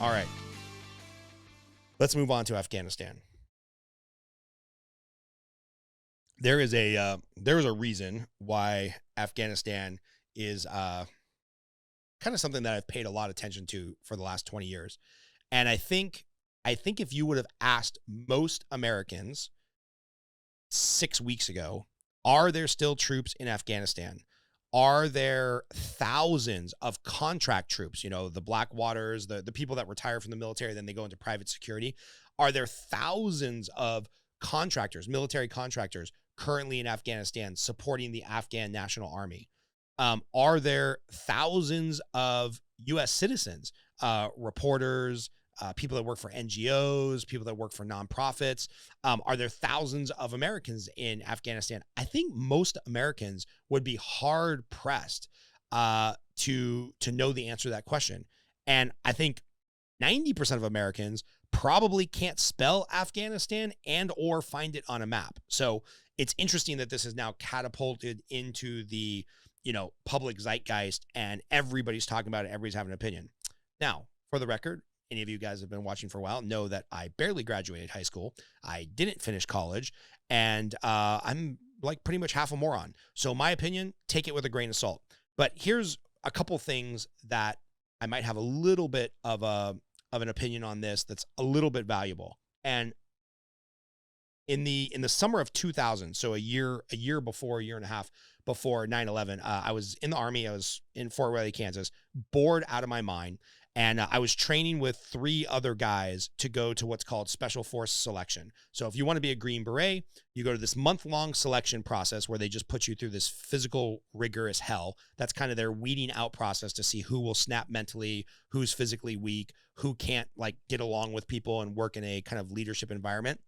All right. Let's move on to Afghanistan. There is a reason why Afghanistan is kind of something that I've paid a lot of attention to for the last 20 years. And I think if you would have asked most Americans 6 weeks ago, are there still troops in Afghanistan? Are there thousands of contract troops, you know, the Blackwaters, the people that retire from the military, then they go into private security? Are there thousands of contractors, military contractors currently in Afghanistan supporting the Afghan National Army? Are there thousands of U.S. citizens, reporters, people that work for NGOs, people that work for nonprofits? Are there thousands of Americans in Afghanistan? I think most Americans would be hard pressed to know the answer to that question. And I think 90% of Americans probably can't spell Afghanistan and or find it on a map. So it's interesting that this is now catapulted into the, you know, public zeitgeist, and everybody's talking about it. Everybody's having an opinion. Now, for the record, any of you guys have been watching for a while know that I barely graduated high school. I didn't finish college, and I'm like pretty much half a moron. So my opinion, take it with a grain of salt. But here's a couple things that I might have a little bit of an opinion on this that's a little bit valuable. And in the summer of 2000, so a year and a half before 9/11, I was in the Army. I was in Fort Riley, Kansas, bored out of my mind. And I was training with 3 other guys to go to what's called Special Force Selection. So if you want to be a Green Beret, you go to this month-long selection process where they just put you through this physical, rigorous hell. That's kind of their weeding out process to see who will snap mentally, who's physically weak, who can't like get along with people and work in a kind of leadership environment.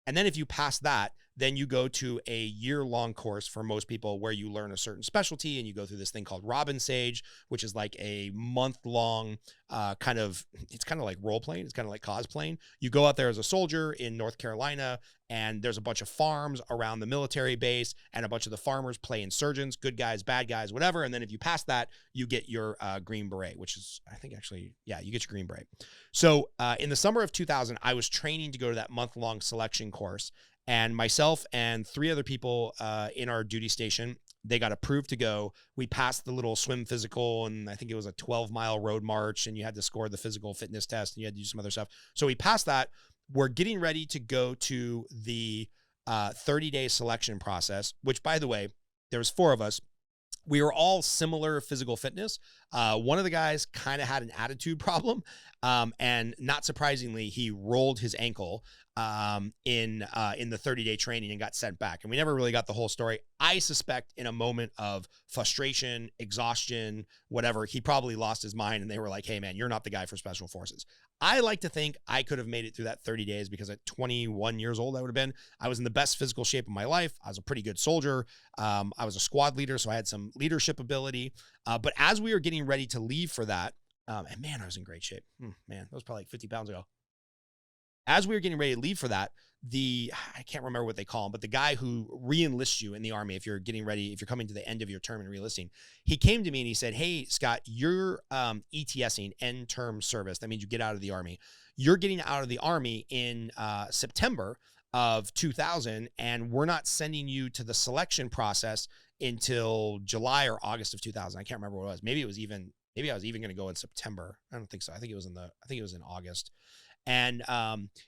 And then if you pass that, then you go to a year-long course for most people where you learn a certain specialty, and you go through this thing called Robin Sage, which is like a month-long it's kind of like role-playing. It's kind of like cosplaying. You go out there as a soldier in North Carolina, and there's a bunch of farms around the military base, and a bunch of the farmers play insurgents, good guys, bad guys, whatever. And then if you pass that, you get your Green Beret, which is, I think actually, yeah, you get your Green Beret. So in the summer of 2000, I was training to go to that month-long selection course. And myself and 3 other people in our duty station, they got approved to go. We passed the little swim physical, and I think it was a 12-mile road march, and you had to score the physical fitness test, and you had to do some other stuff. So we passed that. We're getting ready to go to the 30-day selection process, which, by the way, there was 4 of us. We were all similar physical fitness. One of the guys kind of had an attitude problem. And not surprisingly, he rolled his ankle in the 30-day training and got sent back. And we never really got the whole story. I suspect in a moment of frustration, exhaustion, whatever, he probably lost his mind, and they were like, hey man, you're not the guy for special forces. I like to think I could have made it through that 30 days because at 21 years old, I was in the best physical shape of my life. I was a pretty good soldier. I was a squad leader, so I had some leadership ability. But as we were getting ready to leave for that, and man, I was in great shape. Man, that was probably like 50 pounds ago. As we were getting ready to leave for that, I can't remember what they call him, but the guy who re-enlists you in the Army, if you're coming to the end of your term and re-enlisting, he came to me and he said, hey, Scott, you're ETSing, end term service. That means you get out of the Army. You're getting out of the Army in September of 2000, and we're not sending you to the selection process until July or August of 2000. I can't remember what it was. Maybe I was even going to go in September. I don't think so. I think it was in August. And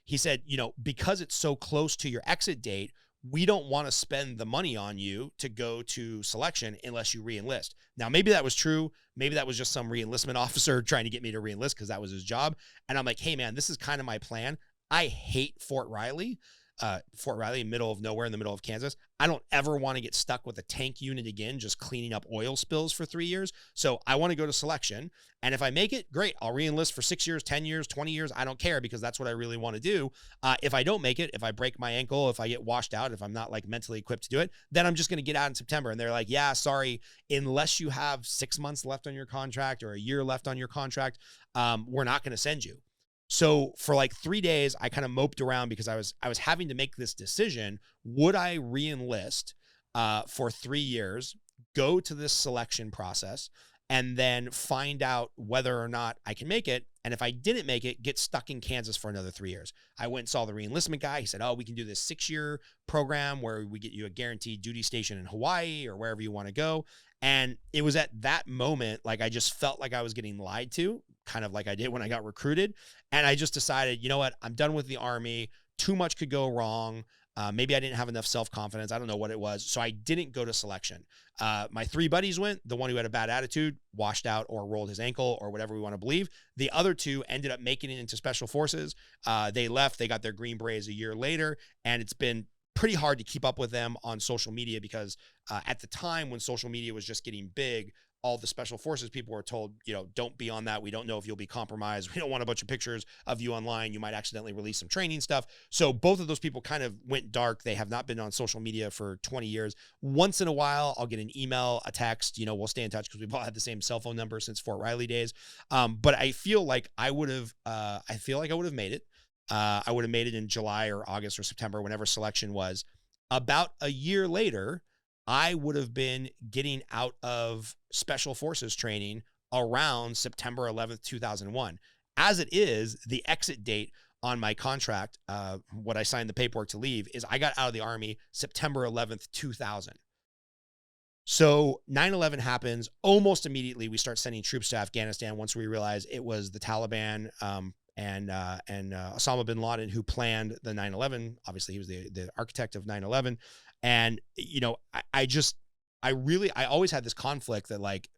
he said, you know, because it's so close to your exit date, we don't want to spend the money on you to go to selection unless you re-enlist. Now, maybe that was true. Maybe that was just some re-enlistment officer trying to get me to re-enlist because that was his job. And I'm like, hey man, this is kind of my plan. I hate Fort Riley, middle of nowhere in the middle of Kansas. I don't ever want to get stuck with a tank unit again, just cleaning up oil spills for 3 years. So I want to go to selection. And if I make it, great. I'll re-enlist for 6 years, 10 years, 20 years. I don't care because that's what I really want to do. If I don't make it, if I break my ankle, if I get washed out, if I'm not like mentally equipped to do it, then I'm just going to get out in September. And they're like, yeah, sorry, unless you have 6 months left on your contract or a year left on your contract, we're not going to send you. So for like 3 days, I kind of moped around because I was having to make this decision. Would I re-enlist for 3 years, go to this selection process, and then find out whether or not I can make it, And if I didn't make it, get stuck in Kansas for another 3 years. I went and saw the reenlistment guy. He said, oh, we can do this 6-year program where we get you a guaranteed duty station in Hawaii or wherever you want to go. And it was at that moment, like, I just felt like I was getting lied to, kind of like I did when I got recruited. And I just decided, you know what, I'm done with the Army. Too much could go wrong. Maybe I didn't have enough self-confidence. I don't know what it was. So I didn't go to selection. My 3 buddies went. The one who had a bad attitude washed out or rolled his ankle or whatever we want to believe. The other 2 ended up making it into special forces. They left. They got their Green Berets a year later. And it's been pretty hard to keep up with them on social media because at the time when social media was just getting big, all the special forces people were told, you know, don't be on that. We don't know if you'll be compromised. We don't want a bunch of pictures of you online. You might accidentally release some training stuff. So both of those people kind of went dark. They have not been on social media for 20 years. Once in a while, I'll get an email, a text, you know, we'll stay in touch because we've all had the same cell phone number since Fort Riley days. But I feel like I would have made it. I would have made it in July or August or September, whenever selection was. About a year later, I would have been getting out of special forces training around September 11th, 2001. As it is, the exit date on my contract, what I signed the paperwork to leave, is I got out of the Army September 11th, 2000. So 9/11 happens. Almost immediately, we start sending troops to Afghanistan once we realize it was the Taliban and Osama bin Laden who planned the 9/11. Obviously, he was the architect of 9/11. And, you know, I always had this conflict that, like,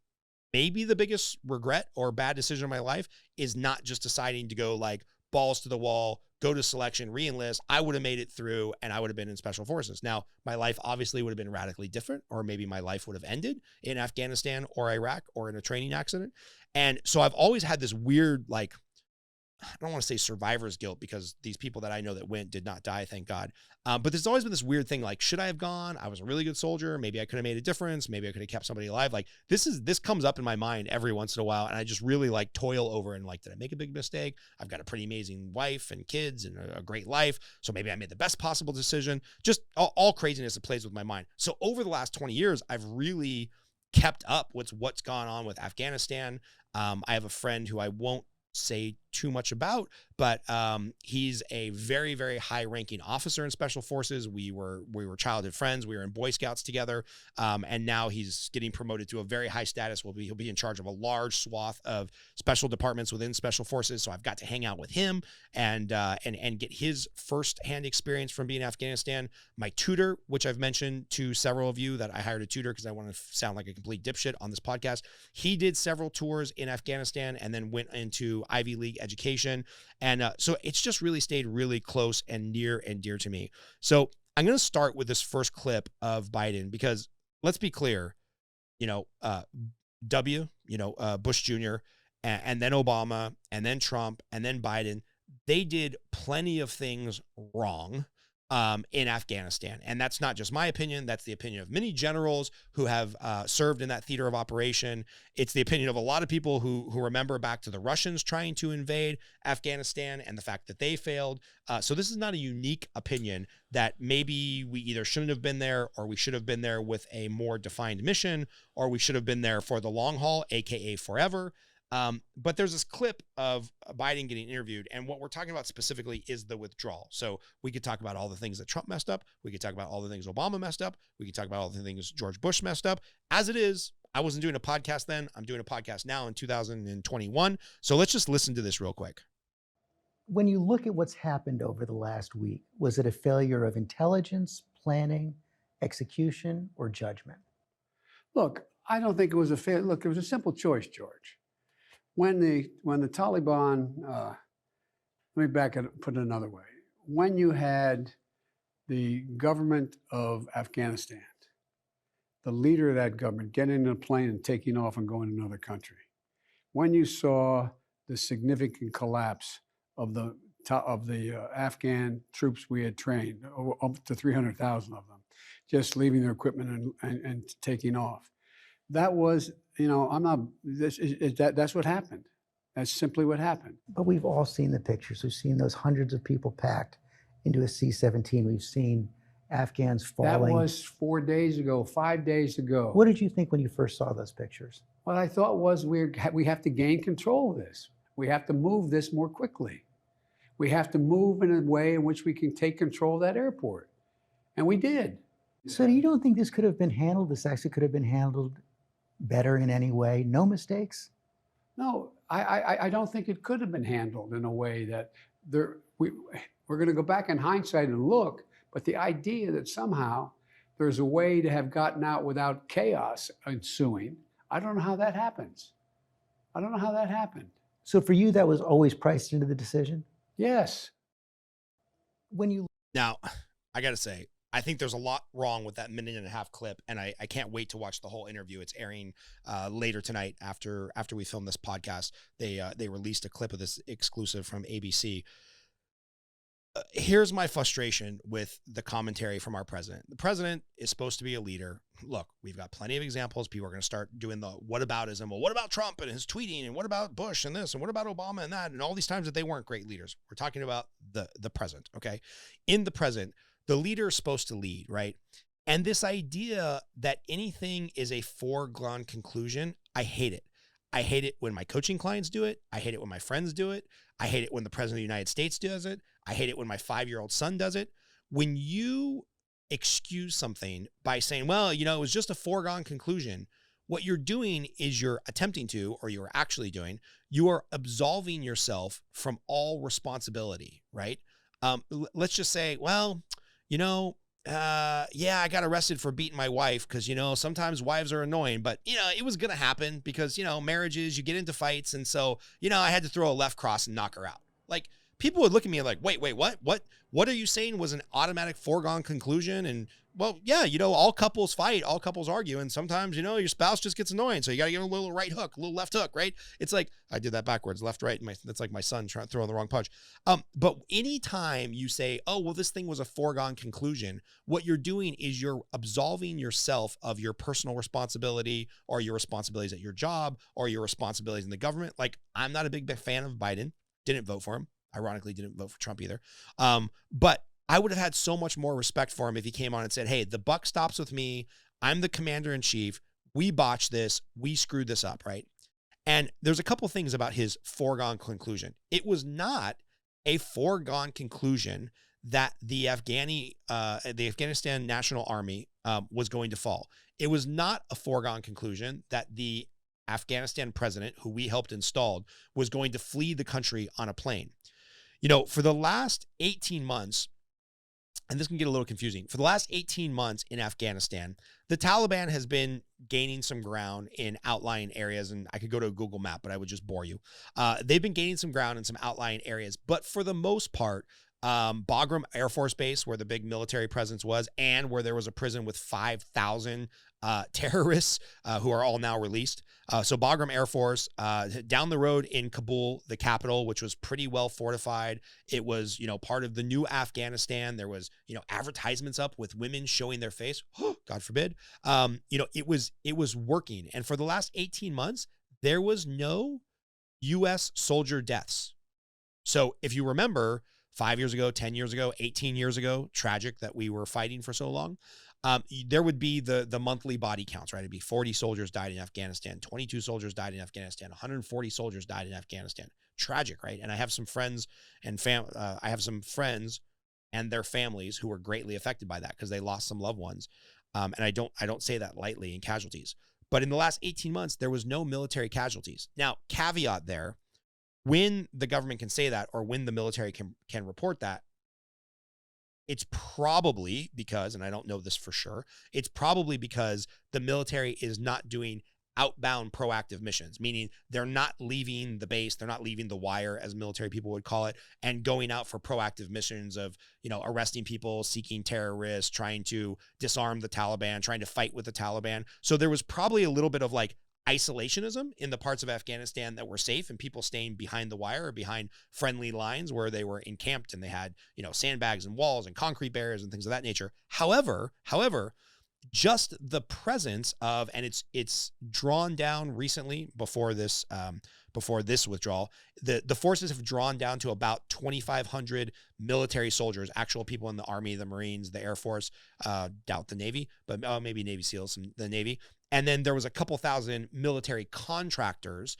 maybe the biggest regret or bad decision of my life is not just deciding to go, like, balls to the wall, go to selection, re-enlist. I would have made it through and I would have been in special forces. Now, my life obviously would have been radically different, or maybe my life would have ended in Afghanistan or Iraq or in a training accident. And so I've always had this weird, like, I don't want to say survivor's guilt because these people that I know that went did not die, thank God. But there's always been this weird thing, like, should I have gone? I was a really good soldier. Maybe I could have made a difference. Maybe I could have kept somebody alive. Like, this comes up in my mind every once in a while. And I just really, like, toil over and, like, did I make a big mistake? I've got a pretty amazing wife and kids and a great life. So maybe I made the best possible decision. Just all craziness that plays with my mind. So over the last 20 years, I've really kept up with what's gone on with Afghanistan. I have a friend who I won't say too much about, but he's a very, very high ranking officer in special forces. We were childhood friends. We were in Boy Scouts together. And now he's getting promoted to a very high status. He'll be in charge of a large swath of special departments within special forces. So I've got to hang out with him and get his firsthand experience from being in Afghanistan. My tutor, which I've mentioned to several of you that I hired a tutor because I want to sound like a complete dipshit on this podcast. He did several tours in Afghanistan and then went into Ivy League education. And so it's just really stayed really close and near and dear to me. So I'm going to start with this first clip of Biden because let's be clear, Bush Jr. and then Obama and then Trump and then Biden, they did plenty of things wrong in Afghanistan. And that's not just my opinion. That's the opinion of many generals who have served in that theater of operation. It's the opinion of a lot of people who remember back to the Russians trying to invade Afghanistan and the fact that they failed. So this is not a unique opinion that maybe we either shouldn't have been there or we should have been there with a more defined mission, or we should have been there for the long haul, AKA forever. But there's this clip of Biden getting interviewed, and what we're talking about specifically is the withdrawal. So we could talk about all the things that Trump messed up. We could talk about all the things Obama messed up. We could talk about all the things George Bush messed up. As it is, I wasn't doing a podcast then. I'm doing a podcast now in 2021. So let's just listen to this real quick. When you look at what's happened over the last week, was it a failure of intelligence, planning, execution, or judgment? Look, I don't think it was a failure. Look, it was a simple choice, George. When the Taliban, let me back it, put it another way. When you had the government of Afghanistan, the leader of that government getting in a plane and taking off and going to another country, when you saw the significant collapse of the Afghan troops we had trained, up to 300,000 of them, just leaving their equipment and taking off, that was, that's what happened. That's simply what happened. But we've all seen the pictures. We've seen those hundreds of people packed into a C-17. We've seen Afghans falling. That was 4 days ago, 5 days ago. What did you think when you first saw those pictures? What I thought was we have to gain control of this. We have to move this more quickly. We have to move in a way in which we can take control of that airport. And we did. So you don't think this could have been handled, this actually could have been handled better in any way? No mistakes? No, I don't think it could have been handled in a way that we're going to go back in hindsight and look, but the idea that somehow there's a way to have gotten out without chaos ensuing, I don't know how that happens. I don't know how that happened. So for you, that was always priced into the decision? Yes. Now, I got to say, I think there's a lot wrong with that 1.5-minute clip, and I can't wait to watch the whole interview. It's airing later tonight after we film this podcast. They released a clip of this exclusive from ABC. Here's my frustration with the commentary from our president. The president is supposed to be a leader. Look, we've got plenty of examples. People are going to start doing the whataboutism. Well, what about Trump and his tweeting? And what about Bush and this? And what about Obama and that? And all these times that they weren't great leaders. We're talking about the present, okay? In the present, the leader is supposed to lead, right? And this idea that anything is a foregone conclusion, I hate it. I hate it when my coaching clients do it. I hate it when my friends do it. I hate it when the president of the United States does it. I hate it when my 5-year-old son does it. When you excuse something by saying, well, it was just a foregone conclusion, what you're doing is you're attempting to, or you're actually doing, you are absolving yourself from all responsibility, right? Let's just say, well, yeah, I got arrested for beating my wife because, sometimes wives are annoying, but, it was going to happen because, marriages, you get into fights. And so, I had to throw a left cross and knock her out. Like, people would look at me like, wait, what are you saying was an automatic foregone conclusion? And well, yeah, all couples fight, all couples argue. And sometimes, your spouse just gets annoying. So you got to give a little right hook, a little left hook, right? It's like, I did that backwards, left, right. That's like my son throwing the wrong punch. But anytime you say, oh, well, this thing was a foregone conclusion, what you're doing is you're absolving yourself of your personal responsibility or your responsibilities at your job or your responsibilities in the government. Like, I'm not a big fan of Biden. Didn't vote for him. Ironically, didn't vote for Trump either. But I would have had so much more respect for him if he came on and said, hey, the buck stops with me. I'm the commander in chief. We botched this. We screwed this up, right? And there's a couple things about his foregone conclusion. It was not a foregone conclusion that the Afghanistan National Army was going to fall. It was not a foregone conclusion that the Afghanistan president, who we helped install, was going to flee the country on a plane. For the last 18 months, and this can get a little confusing, for the last 18 months in Afghanistan, the Taliban has been gaining some ground in outlying areas, and I could go to a Google map, but I would just bore you. They've been gaining some ground in some outlying areas, but for the most part, Bagram Air Force Base, where the big military presence was, and where there was a prison with 5,000 terrorists who are all now released. So Bagram Air Force, down the road in Kabul, the capital, which was pretty well fortified. It was, part of the new Afghanistan. There was, advertisements up with women showing their face. God forbid. It was working. And for the last 18 months, there was no U.S. soldier deaths. So if you remember, 5 years ago, 10 years ago, 18 years ago, tragic that we were fighting for so long. There would be the monthly body counts, right? It'd be 40 soldiers died in Afghanistan, 22 soldiers died in Afghanistan, 140 soldiers died in Afghanistan. Tragic, right? And I have some friends and and their families who were greatly affected by that because they lost some loved ones. And I don't say that lightly in casualties. But in the last 18 months, there was no military casualties. Now, caveat there, when the government can say that or when the military can report that, it's probably because, and I don't know this for sure, it's probably because the military is not doing outbound proactive missions, meaning they're not leaving the base, they're not leaving the wire, as military people would call it, and going out for proactive missions of, arresting people, seeking terrorists, trying to disarm the Taliban, trying to fight with the Taliban. So there was probably a little bit of like isolationism in the parts of Afghanistan that were safe and people staying behind the wire or behind friendly lines where they were encamped and they had, sandbags and walls and concrete barriers and things of that nature. However, just the presence of, and it's drawn down recently before this withdrawal, the forces have drawn down to about 2,500 military soldiers, actual people in the Army, the Marines, the Air Force, doubt the Navy, but maybe Navy SEALs, the Navy. And then there was a couple thousand military contractors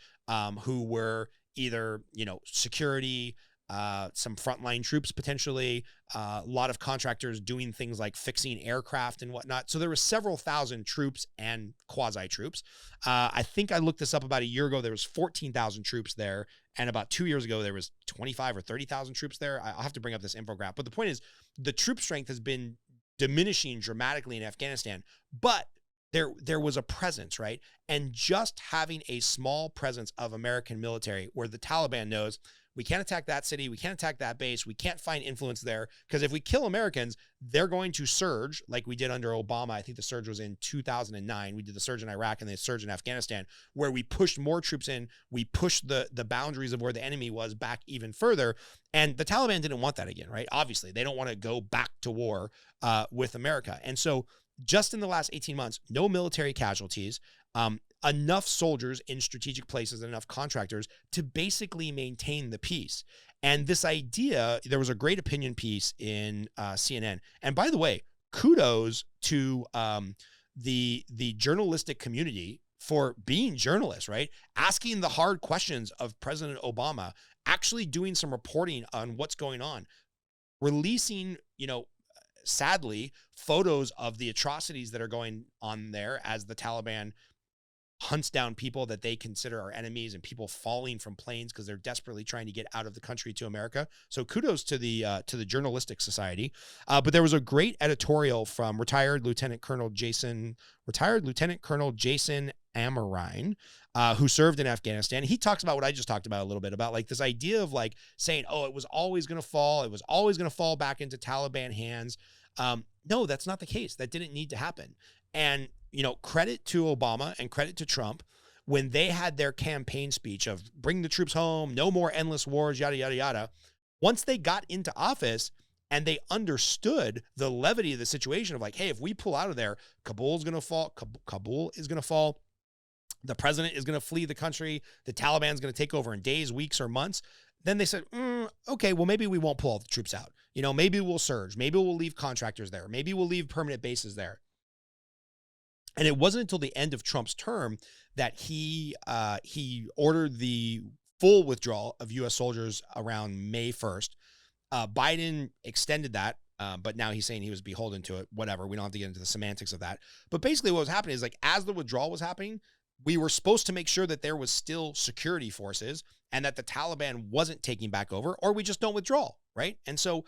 who were either, security, some frontline troops potentially, a lot of contractors doing things like fixing aircraft and whatnot. So there were several thousand troops and quasi troops. I think I looked this up about a year ago. There was 14,000 troops there. And about 2 years ago, there was 25 or 30,000 troops there. I'll have to bring up this infographic. But the point is, the troop strength has been diminishing dramatically in Afghanistan, but there was a presence, right? And just having a small presence of American military where the Taliban knows we can't attack that city, we can't attack that base, we can't find influence there, because if we kill Americans, they're going to surge like we did under Obama. I think the surge was in 2009. We did the surge in Iraq and the surge in Afghanistan, where we pushed more troops in, we pushed the boundaries of where the enemy was back even further. And the Taliban didn't want that again, right? Obviously, they don't want to go back to war with America. And so just in the last 18 months, no military casualties, enough soldiers in strategic places, and enough contractors to basically maintain the peace. And this idea, there was a great opinion piece in CNN. And by the way, kudos to the journalistic community for being journalists, right? Asking the hard questions of President Obama, actually doing some reporting on what's going on, releasing, sadly, photos of the atrocities that are going on there as the Taliban hunts down people that they consider our enemies, and people falling from planes because they're desperately trying to get out of the country to America. So kudos to the journalistic society. But there was a great editorial from retired Lieutenant Colonel Jason Amarine, who served in Afghanistan. He talks about what I just talked about a little bit, about like this idea of like saying, oh, it was always going to fall. It was always going to fall back into Taliban hands. No, that's not the case. That didn't need to happen. And, credit to Obama and credit to Trump when they had their campaign speech of bring the troops home, no more endless wars, yada, yada, yada. Once they got into office and they understood the levity of the situation of like, hey, if we pull out of there, Kabul is going to fall. The president is going to flee the country. The Taliban is going to take over in days, weeks, or months. Then they said, okay, well, maybe we won't pull all the troops out. Maybe we'll surge. Maybe we'll leave contractors there. Maybe we'll leave permanent bases there. And it wasn't until the end of Trump's term that he ordered the full withdrawal of U.S. soldiers around May 1st. Biden extended that, but now he's saying he was beholden to it. Whatever. We don't have to get into the semantics of that. But basically what was happening is like as the withdrawal was happening, we were supposed to make sure that there was still security forces and that the Taliban wasn't taking back over, or we just don't withdraw, right? And so,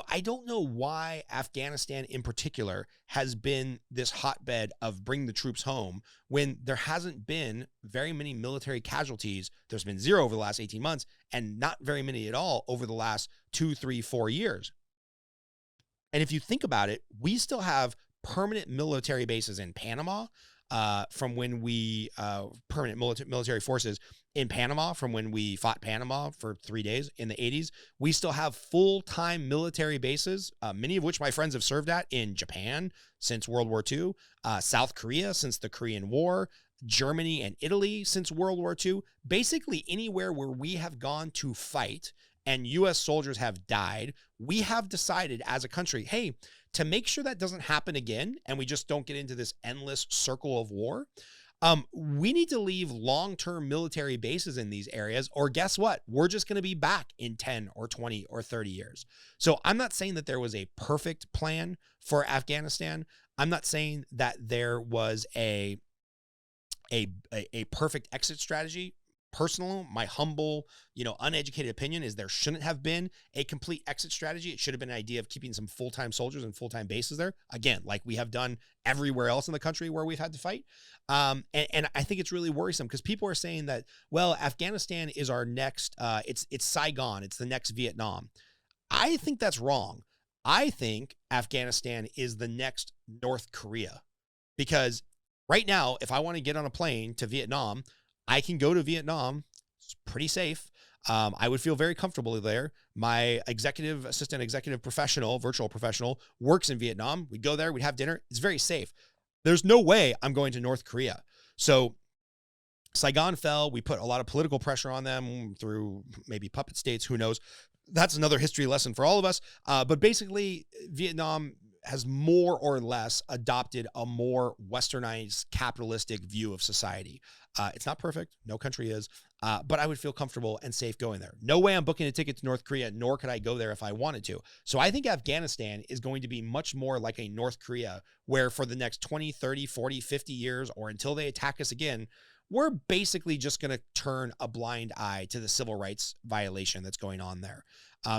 I don't know why Afghanistan in particular has been this hotbed of bring the troops home when there hasn't been very many military casualties. There's been zero over the last 18 months and not very many at all over the last 2, 3, 4 years. And if you think about it, we still have permanent military bases in Panama, from when we permanent military forces in Panama from when we fought Panama for 3 days in the 80s. We still have full-time military bases, many of which my friends have served at in Japan since World War II, South Korea since the Korean War, Germany and Italy since World War II. Basically anywhere where we have gone to fight and U.S. soldiers have died, we have decided as a country, hey, to make sure that doesn't happen again and we just don't get into this endless circle of war, we need to leave long-term military bases in these areas, or guess what? We're just going to be back in 10 or 20 or 30 years. So I'm not saying that there was a perfect plan for Afghanistan. I'm not saying that there was a perfect exit strategy. Personal, my humble, uneducated opinion is there shouldn't have been a complete exit strategy. It should have been an idea of keeping some full-time soldiers and full-time bases there. Again, like we have done everywhere else in the country where we've had to fight. And I think it's really worrisome because people are saying that, well, Afghanistan is our next, it's Saigon. It's the next Vietnam. I think that's wrong. I think Afghanistan is the next North Korea, because right now, if I want to get on a plane to Vietnam, I can go to Vietnam. It's pretty safe. I would feel very comfortable there. My executive assistant, executive professional, virtual professional works in Vietnam. We'd go there, we'd have dinner. It's very safe. There's no way I'm going to North Korea. So Saigon fell. We put a lot of political pressure on them through maybe puppet states. Who knows? That's another history lesson for all of us. But basically, Vietnam has more or less adopted a more westernized capitalistic view of society. It's not perfect. No country is. But I would feel comfortable and safe going there. No way I'm booking a ticket to North Korea, nor could I go there if I wanted to. So I think Afghanistan is going to be much more like a North Korea, where for the next 20, 30, 40, 50 years, or until they attack us again, we're basically just going to turn a blind eye to the civil rights violation that's going on there,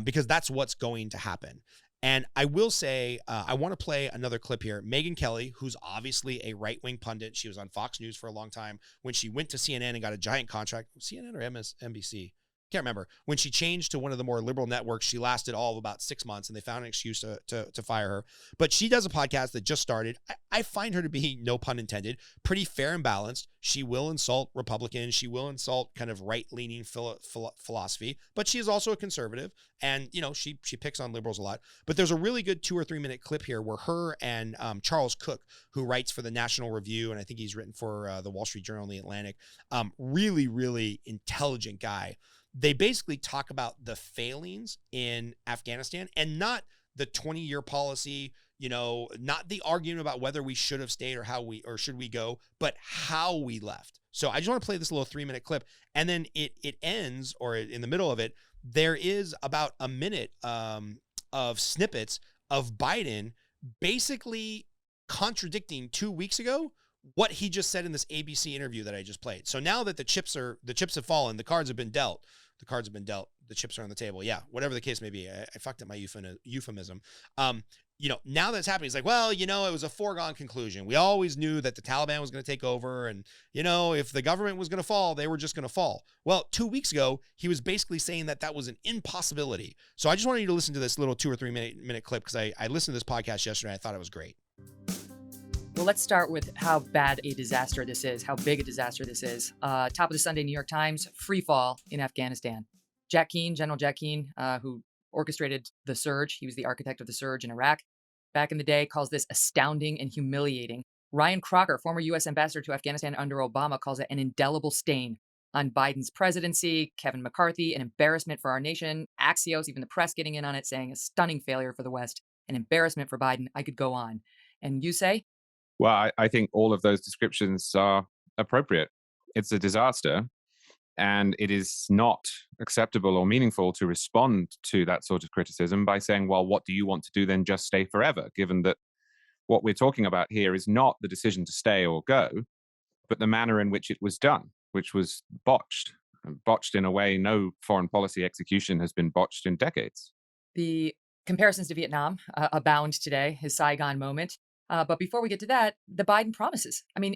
because that's what's going to happen. And I will say, I want to play another clip here. Megyn Kelly, who's obviously a right-wing pundit. She was on Fox News for a long time. When she went to CNN and got a giant contract, CNN or MSNBC? Can't remember. When she changed to one of the more liberal networks, she lasted all of about 6 months, and they found an excuse to fire her. But she does a podcast that just started. I find her to be, no pun intended, pretty fair and balanced. She will insult Republicans. She will insult kind of right-leaning philosophy, but she is also a conservative, and she picks on liberals a lot. But there's a really good 2 or 3 minute clip here where her and Charles Cook, who writes for the National Review, and I think he's written for the Wall Street Journal and the Atlantic, really, really intelligent guy. They basically talk about the failings in Afghanistan, and not the 20-year policy, not the argument about whether we should have stayed or should we go, but how we left. So I just want to play this little 3 minute clip, and then it ends, or in the middle of it, there is about a minute of snippets of Biden basically contradicting 2 weeks ago what he just said in this ABC interview that I just played. So now that the chips have fallen, the cards have been dealt. The chips are on the table. Yeah, whatever the case may be. I fucked up my euphemism. Now that's happening, it's like, well, it was a foregone conclusion. We always knew that the Taliban was going to take over, and, if the government was going to fall, they were just going to fall. Well, 2 weeks ago, he was basically saying that was an impossibility. So I just wanted you to listen to this little 2 or 3 minute clip, because I listened to this podcast yesterday. I thought it was great. Well, let's start with how bad a disaster this is, how big a disaster this is. Top of the Sunday New York Times, free fall in Afghanistan. General Jack Keane, who orchestrated the surge, he was the architect of the surge in Iraq back in the day, calls this astounding and humiliating. Ryan Crocker, former U.S. ambassador to Afghanistan under Obama, calls it an indelible stain on Biden's presidency. Kevin McCarthy, an embarrassment for our nation. Axios, even the press getting in on it, saying a stunning failure for the West, an embarrassment for Biden. I could go on. And you say? Well, I think all of those descriptions are appropriate. It's a disaster, and it is not acceptable or meaningful to respond to that sort of criticism by saying, well, what do you want to do then? Just stay forever, given that what we're talking about here is not the decision to stay or go, but the manner in which it was done, which was botched in a way no foreign policy execution has been botched in decades. The comparisons to Vietnam abound today, his Saigon moment. But before we get to that, the Biden promises. I mean,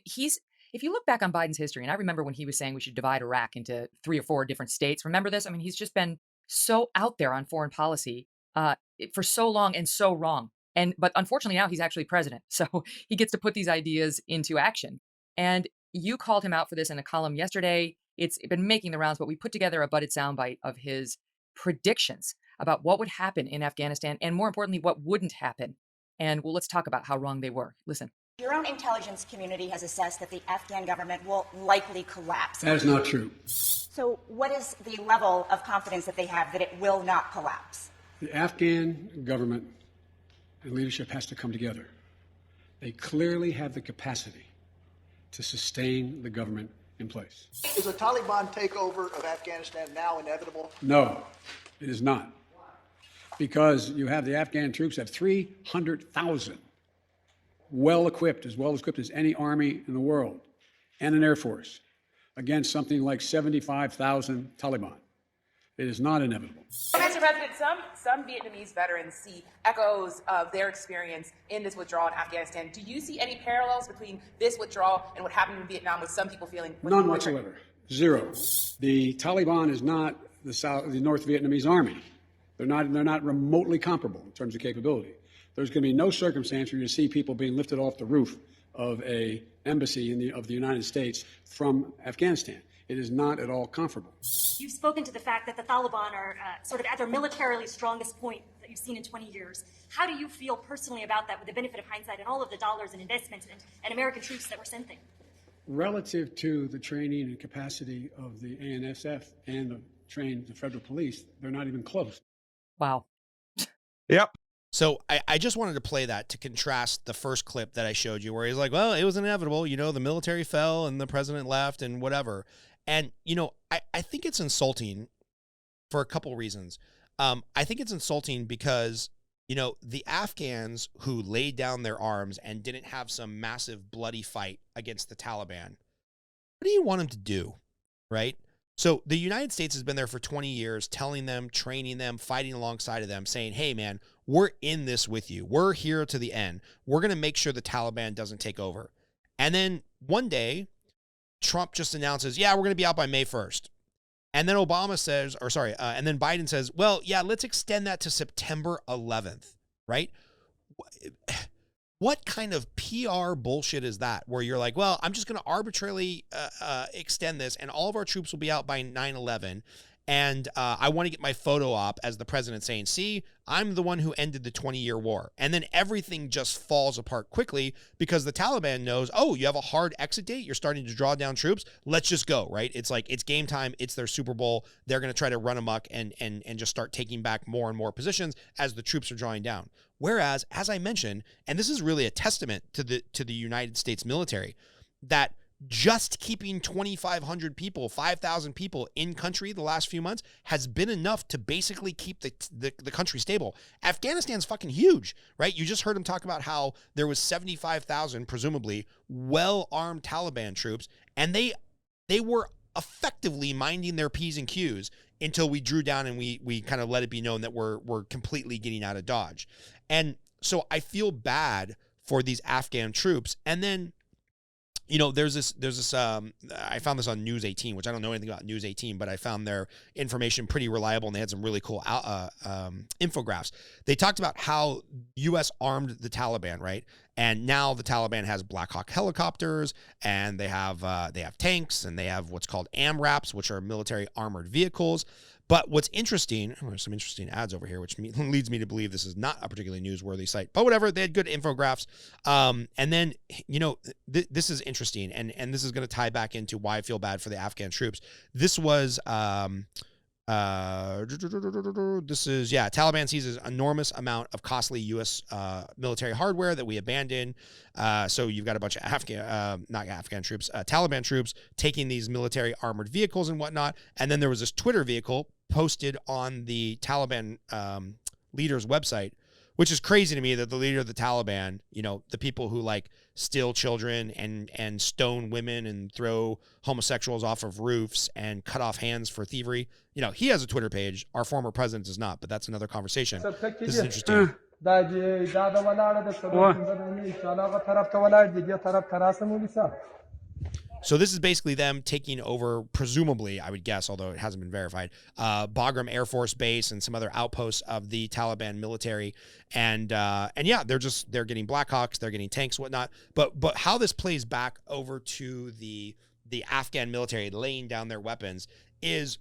if you look back on Biden's history, and I remember when he was saying we should divide Iraq into 3 or 4 different states. Remember this? I mean, he's just been so out there on foreign policy for so long and so wrong. But unfortunately now he's actually president. So he gets to put these ideas into action. And you called him out for this in a column yesterday. It's been making the rounds, but we put together a budded soundbite of his predictions about what would happen in Afghanistan, and more importantly, what wouldn't happen. And well, let's talk about how wrong they were. Listen. Your own intelligence community has assessed that the Afghan government will likely collapse. That is not true. So what is the level of confidence that they have that it will not collapse? The Afghan government and leadership has to come together. They clearly have the capacity to sustain the government in place. Is a Taliban takeover of Afghanistan now inevitable? No, it is not. Because you have the Afghan troops have 300,000 well-equipped as any army in the world, and an air force, against something like 75,000 Taliban. It is not inevitable. Mr. President, some Vietnamese veterans see echoes of their experience in this withdrawal in Afghanistan. Do you see any parallels between this withdrawal and what happened in Vietnam, with some people feeling? None whatsoever. Zero. The Taliban is not the North Vietnamese army. They're not remotely comparable in terms of capability. There's going to be no circumstance where you see people being lifted off the roof of an embassy of the United States from Afghanistan. It is not at all comparable. You've spoken to the fact that the Taliban are sort of at their militarily strongest point that you've seen in 20 years. How do you feel personally about that, with the benefit of hindsight and all of the dollars and investments and American troops that were sent there? Relative to the training and capacity of the ANSF and the federal police, they're not even close. Wow. Yep. So I just wanted to play that to contrast the first clip that I showed you where he's like, well, it was inevitable. You know, the military fell and the president left and whatever. And, you know, I think it's insulting for a couple reasons. I think it's insulting because, you know, the Afghans who laid down their arms and didn't have some massive bloody fight against the Taliban, what do you want them to do, right? So the United States has been there for 20 years, telling them, training them, fighting alongside of them, saying, hey, man, we're in this with you. We're here to the end. We're going to make sure the Taliban doesn't take over. And then one day, Trump just announces, yeah, we're going to be out by May 1st. And then Obama says, and then Biden says, well, yeah, let's extend that to September 11th, right? What kind of PR bullshit is that where you're like, well, I'm just going to arbitrarily extend this and all of our troops will be out by 9/11. And I want to get my photo op as the president saying, see, I'm the one who ended the 20-year war. And then everything just falls apart quickly because the Taliban knows, oh, you have a hard exit date. You're starting to draw down troops. Let's just go, right? It's like, it's game time. It's their Super Bowl. They're going to try to run amok and just start taking back more and more positions as the troops are drawing down. Whereas, as I mentioned, and this is really a testament to the United States military, that just keeping 2,500 people, 5,000 people in country the last few months has been enough to basically keep the country stable. Afghanistan's fucking huge, right? You just heard him talk about how there was 75,000, presumably, well-armed Taliban troops, and they were effectively minding their P's and Q's until we drew down and we kind of let it be known that we're completely getting out of Dodge. And so I feel bad for these Afghan troops. And then, you know, there's this, I found this on News 18, which I don't know anything about News 18, but I found their information pretty reliable and they had some really cool infographics. They talked about how U.S. armed the Taliban, right? And now the Taliban has Black Hawk helicopters and they have tanks and they have what's called AMRAPs, which are military armored vehicles. But what's interesting, there's some interesting ads over here, which leads me to believe this is not a particularly newsworthy site, but whatever, they had good infographics. And then, you know, this is interesting, and this is going to tie back into why I feel bad for the Afghan troops. This was, Taliban seizes enormous amount of costly U.S. Military hardware that we abandoned. So you've got a bunch of Taliban troops taking these military armored vehicles and whatnot. And then there was this Twitter vehicle posted on the Taliban leader's website, which is crazy to me that the leader of the Taliban, you know, the people who like steal children and stone women and throw homosexuals off of roofs and cut off hands for thievery, you know, he has a Twitter page. Our former president does not, but that's another conversation. This is interesting. So this is basically them taking over, presumably, I would guess, although it hasn't been verified, Bagram Air Force Base and some other outposts of the Taliban military. And yeah, they're getting Black Hawks, they're getting tanks, whatnot. But how this plays back over to the Afghan military laying down their weapons is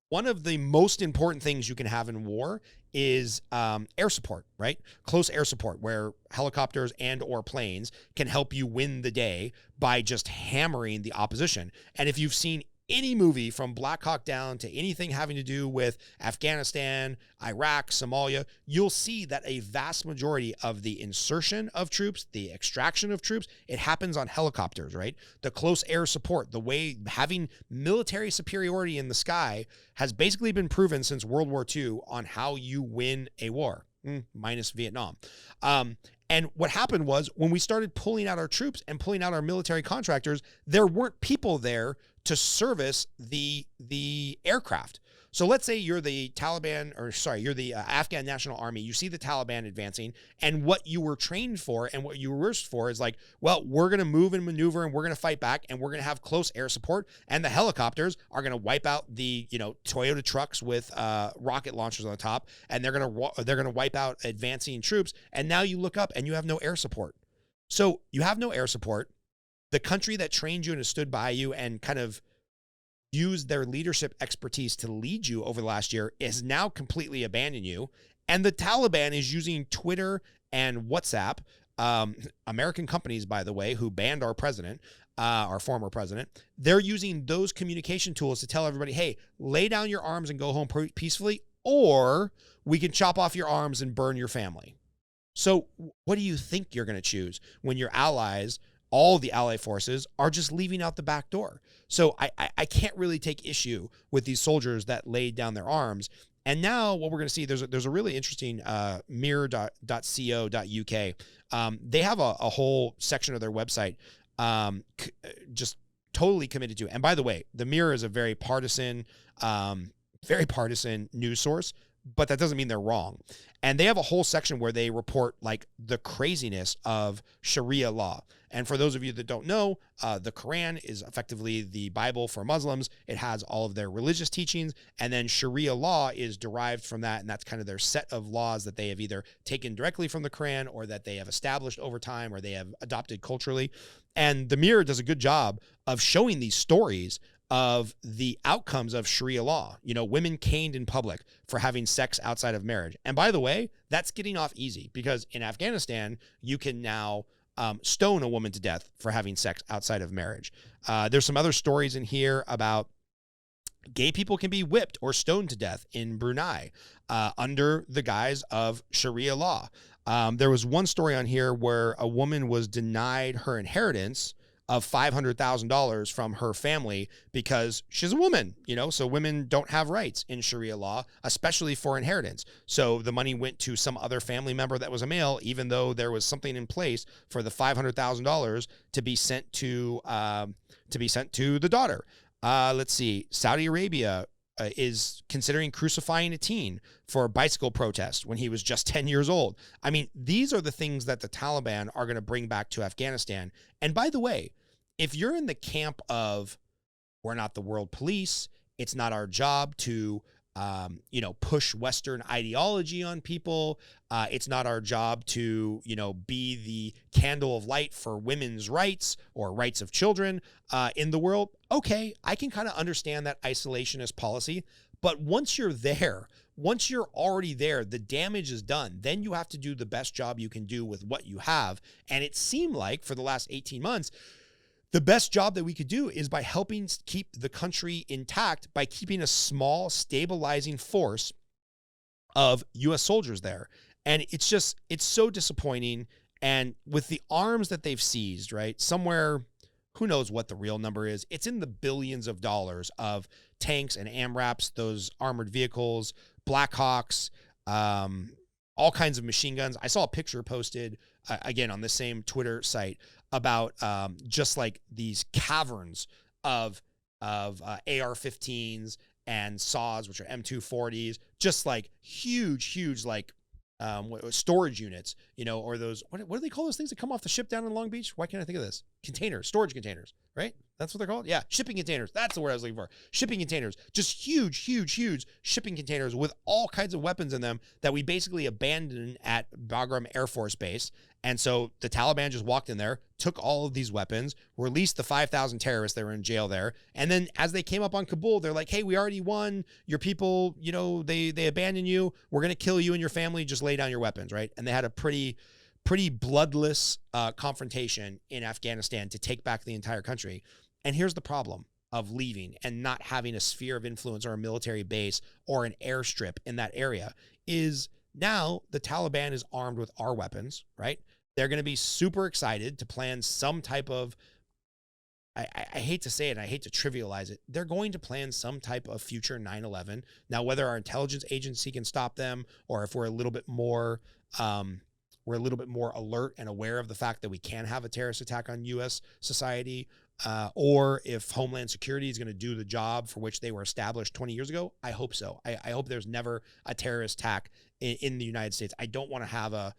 one of the most important things you can have in war is air support, right? Close air support, where helicopters and or planes can help you win the day by just hammering the opposition. And if you've seen any movie from Black Hawk Down to anything having to do with Afghanistan, Iraq, Somalia, you'll see that a vast majority of the insertion of troops, the extraction of troops, it happens on helicopters, right? The close air support, the way having military superiority in the sky has basically been proven since World War II on how you win a war, minus Vietnam. And what happened was when we started pulling out our troops and pulling out our military contractors, there weren't people there to service the aircraft. So let's say you're the you're the Afghan National Army. You see the Taliban advancing, and what you were trained for and what you were rehearsed for is like, well, we're going to move and maneuver and we're going to fight back and we're going to have close air support. And the helicopters are going to wipe out the, you know, Toyota trucks with rocket launchers on the top, and they're going to wipe out advancing troops. And now you look up and you have no air support. So you have no air support. The country that trained you and has stood by you and kind of used their leadership expertise to lead you over the last year is now completely abandoned you. And the Taliban is using Twitter and WhatsApp, American companies, by the way, who banned our president, our former president. They're using those communication tools to tell everybody, hey, lay down your arms and go home peacefully, or we can chop off your arms and burn your family. So what do you think you're going to choose when your allies, all the ally forces, are just leaving out the back door? So I can't really take issue with these soldiers that laid down their arms. And now what we're going to see, there's a really interesting mirror.co.uk. They have a whole section of their website just totally committed to. And by the way, the Mirror is a very partisan news source, but that doesn't mean they're wrong. And they have a whole section where they report like the craziness of Sharia law. And for those of you that don't know, the Quran is effectively the Bible for Muslims. It has all of their religious teachings. And then Sharia law is derived from that. And that's kind of their set of laws that they have either taken directly from the Quran or that they have established over time or they have adopted culturally. And the Mirror does a good job of showing these stories of the outcomes of Sharia law. You know, women caned in public for having sex outside of marriage. And by the way, that's getting off easy because in Afghanistan, you can now stone a woman to death for having sex outside of marriage. There's some other stories in here about gay people can be whipped or stoned to death in Brunei under the guise of Sharia law. There was one story on here where a woman was denied her inheritance of $500,000 from her family because she's a woman, you know, so women don't have rights in Sharia law, especially for inheritance. So the money went to some other family member that was a male, even though there was something in place for the $500,000 to be sent to the daughter. Let's see. Saudi Arabia is considering crucifying a teen for a bicycle protest when he was just 10 years old. I mean, these are the things that the Taliban are going to bring back to Afghanistan. And by the way, if you're in the camp of, we're not the world police, it's not our job to, push Western ideology on people. It's not our job to, be the candle of light for women's rights or rights of children in the world. Okay, I can kind of understand that isolationist policy. But once you're there, once you're already there, the damage is done. Then you have to do the best job you can do with what you have. And it seemed like for the last 18 months, the best job that we could do is by helping keep the country intact by keeping a small stabilizing force of U.S. soldiers there. And it's so disappointing. And with the arms that they've seized, right, somewhere, who knows what the real number is. It's in the billions of dollars of tanks and AMRAPs, those armored vehicles, Blackhawks, all kinds of machine guns. I saw a picture posted, again, on the same Twitter site about just like these caverns of AR-15s and SAWs, which are M240s, just like huge, like storage units, or those, what do they call those things that come off the ship down in Long Beach? Why can't I think of this? Containers, storage containers, right? That's what they're called? Yeah, shipping containers. That's the word I was looking for. Shipping containers. Just huge shipping containers with all kinds of weapons in them that we basically abandoned at Bagram Air Force Base. And so the Taliban just walked in there, took all of these weapons, released the 5,000 terrorists that were in jail there. And then as they came up on Kabul, they're like, hey, we already won. Your people, they abandoned you. We're going to kill you and your family. Just lay down your weapons, right? And they had a pretty bloodless confrontation in Afghanistan to take back the entire country. And here's the problem of leaving and not having a sphere of influence or a military base or an airstrip in that area is now the Taliban is armed with our weapons, right? They're going to be super excited to plan some type of, I hate to say it, I hate to trivialize it. They're going to plan some type of future 9/11. Now, whether our intelligence agency can stop them or if we're a little bit more alert and aware of the fact that we can have a terrorist attack on U.S. society, or if Homeland Security is going to do the job for which they were established 20 years ago, I hope so. I hope there's never a terrorist attack in the United States. I don't want to have a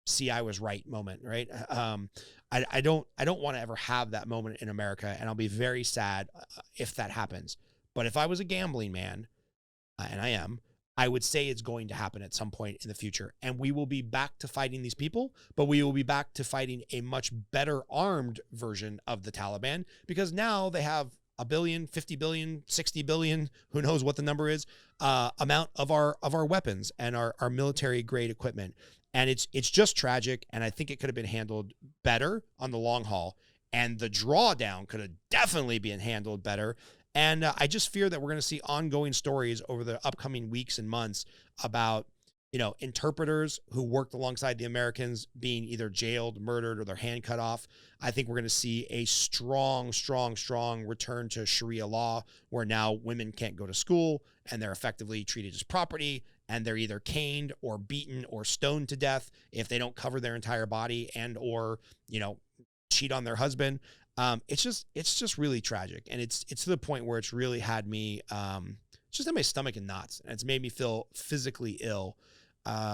see, I was right moment, right? I don't want to ever have that moment in America, and I'll be very sad if that happens. But if I was a gambling man, and I am, I would say it's going to happen at some point in the future. And we will be back to fighting these people, but we will be back to fighting a much better armed version of the Taliban because now they have $1 billion, 50 billion, 60 billion, who knows what the number is, amount of our weapons and our military grade equipment. And it's just tragic. And I think it could have been handled better on the long haul. And the drawdown could have definitely been handled better. And I just fear that we're going to see ongoing stories over the upcoming weeks and months about, interpreters who worked alongside the Americans being either jailed, murdered, or their hand cut off. I think we're going to see a strong return to Sharia law, where now women can't go to school and they're effectively treated as property, and they're either caned or beaten or stoned to death if they don't cover their entire body and or, cheat on their husband. It's just really tragic. And it's to the point where it's really had me, it's just had my stomach in knots, and it's made me feel physically ill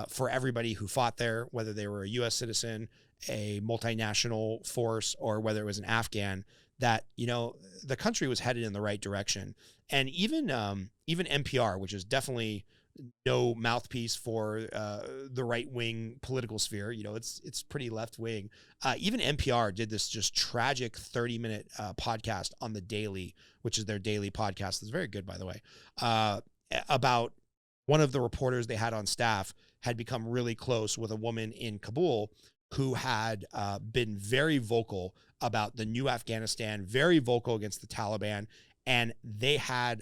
for everybody who fought there, whether they were a U.S. citizen, a multinational force, or whether it was an Afghan, that, the country was headed in the right direction. And even NPR, which is definitely no mouthpiece for the right-wing political sphere, it's pretty left-wing. Even NPR did this just tragic 30-minute podcast on The Daily, which is their daily podcast. It's very good, by the way, about one of the reporters they had on staff had become really close with a woman in Kabul who had been very vocal about the new Afghanistan, very vocal against the Taliban. And they had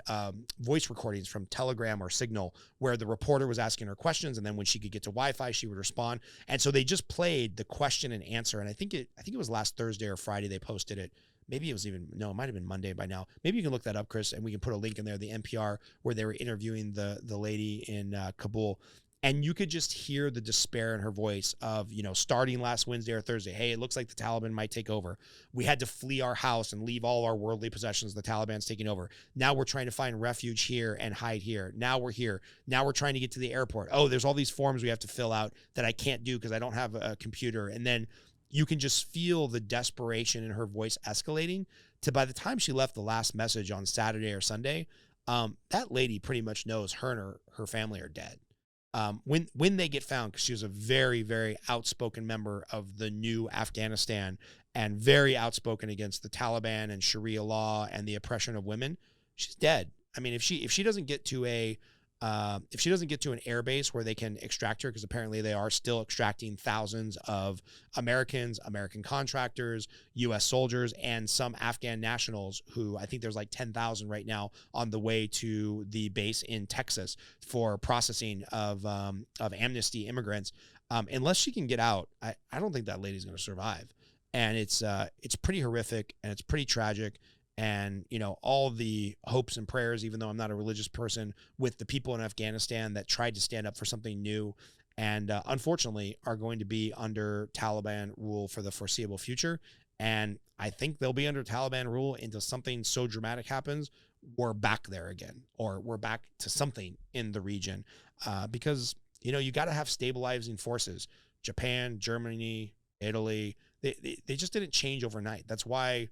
voice recordings from Telegram or Signal where the reporter was asking her questions, and then when she could get to Wi-Fi, she would respond. And so they just played the question and answer. And I think it was last Thursday or Friday they posted it. Maybe it was it might have been Monday by now. Maybe you can look that up, Chris, and we can put a link in there, the NPR, where they were interviewing the lady in Kabul. And you could just hear the despair in her voice of, starting last Wednesday or Thursday, hey, it looks like the Taliban might take over. We had to flee our house and leave all our worldly possessions. The Taliban's taking over. Now we're trying to find refuge here and hide here. Now we're here. Now we're trying to get to the airport. Oh, there's all these forms we have to fill out that I can't do because I don't have a computer. And then you can just feel the desperation in her voice escalating to, by the time she left the last message on Saturday or Sunday, that lady pretty much knows her and her family are dead. When they get found, because she was a very, very outspoken member of the new Afghanistan and very outspoken against the Taliban and Sharia law and the oppression of women, she's dead. I mean, if she doesn't get to an air base where they can extract her, because apparently they are still extracting thousands of Americans, American contractors, U.S. soldiers, and some Afghan nationals who I think there's like 10,000 right now on the way to the base in Texas for processing of amnesty immigrants. Unless she can get out, I don't think that lady's going to survive. And it's pretty horrific and it's pretty tragic. And, all the hopes and prayers, even though I'm not a religious person, with the people in Afghanistan that tried to stand up for something new and unfortunately are going to be under Taliban rule for the foreseeable future. And I think they'll be under Taliban rule until something so dramatic happens, we're back there again, or we're back to something in the region because, you got to have stabilizing forces. Japan, Germany, Italy, they just didn't change overnight. That's why,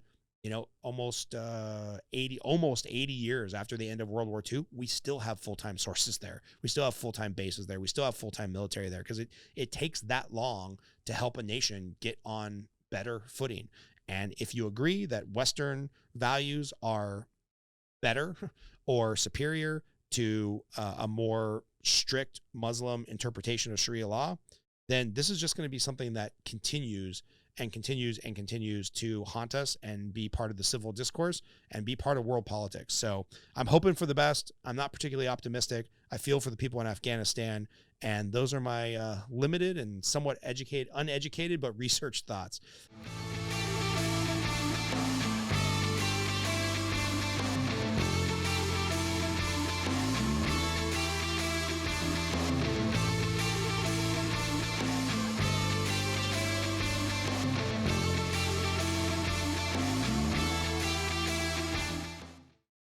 almost 80 years after the end of World War II, we still have full-time sources there. We still have full-time bases there. We still have full-time military there because it takes that long to help a nation get on better footing. And if you agree that Western values are better or superior to a more strict Muslim interpretation of Sharia law, then this is just going to be something that continues to haunt us and be part of the civil discourse and be part of world politics. So I'm hoping for the best. I'm not particularly optimistic. I feel for the people in Afghanistan, and those are my limited and somewhat uneducated, but researched thoughts.